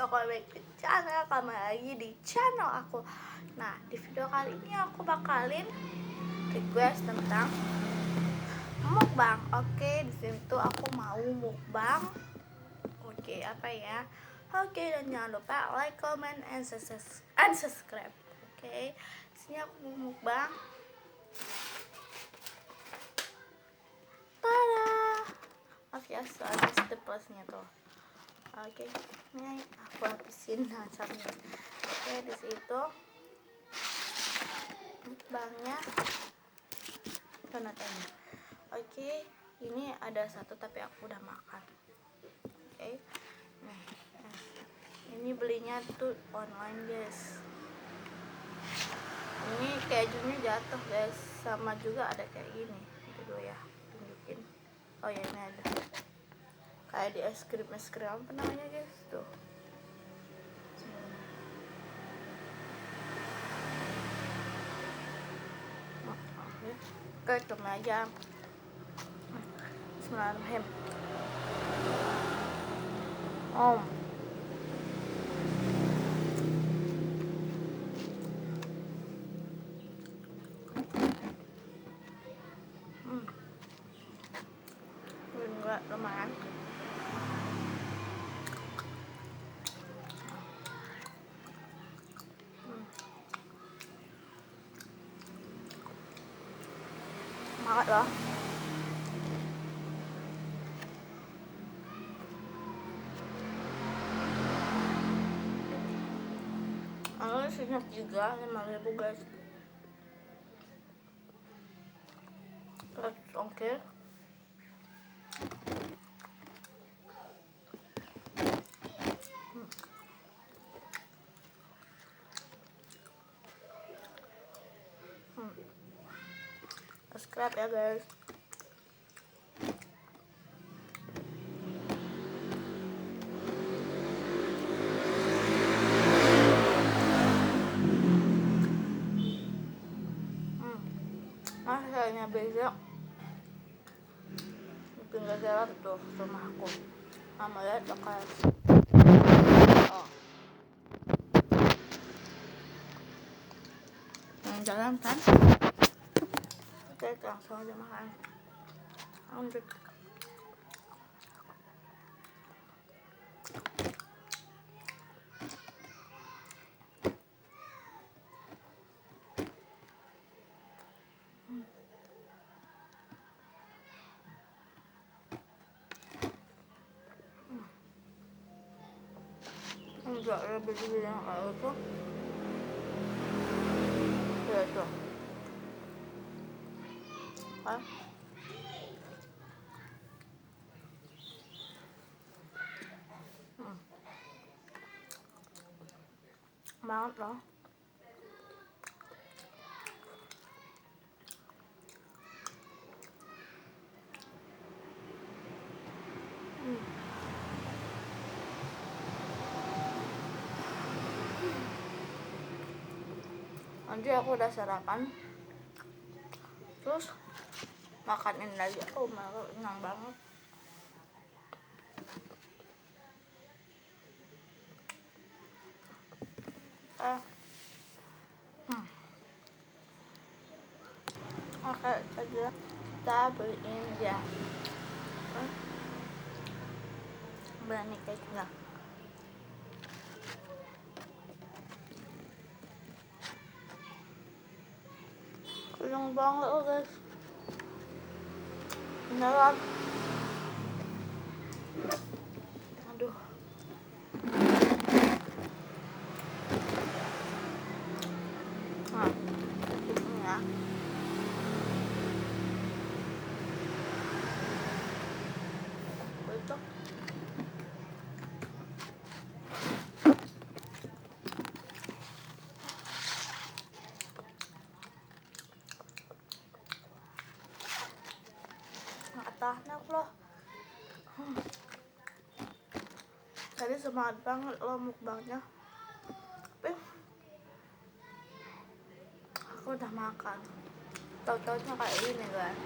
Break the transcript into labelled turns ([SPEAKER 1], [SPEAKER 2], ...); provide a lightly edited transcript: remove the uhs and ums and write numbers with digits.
[SPEAKER 1] welcome back ke channel, kembali lagi di channel aku. Nah, di video kali ini aku bakalin request tentang mukbang. Oke, di sini tuh aku mau mukbang. Oke, apa ya? Oke, dan jangan lupa like, comment, and subscribe. Oke, di sini aku mau mukbang. Tada! Maaf ya, soalnya steplusnya tuh. Oke, ini aku habisin nasarnya. Oke, di situ mukbangnya donatnya. Oke, ini ada satu tapi aku udah makan. Oke, nih, ini belinya tuh online guys. Ini kejunya jatuh guys, sama juga ada kayak gini. Itu dulu ya, tunjukin. Oh ya, ini ada kayak di es krim apa namanya guys tuh. Oke, coba aja. Bismillahirrahmanirrahim. Enggak lumayan. Semangat loh. Ini senyap juga, 5.000 guys. Oke. Subscribe ya guys. Kayaknya beda. Pinggir jalan tuh rumahku. Mama lihat bakal. Oh. Jalan kan? Oke, langsung aja makan. Lanjut. Enggak lebih yang kayak itu. Ya itu. Kan? Banget loh. Nanti aku udah sarapan, terus makanin lagi. Oh malu, enak banget. Oke, aja kita beliin ya. Berani kayak enggak. Kenyang banget loh guys. Beneran. Aduh. Nah, ini ya. Betul. Tahan loh. Tadi semangat banget loh mukbangnya. Tapi aku udah makan. Tau-taunya kayak ini guys.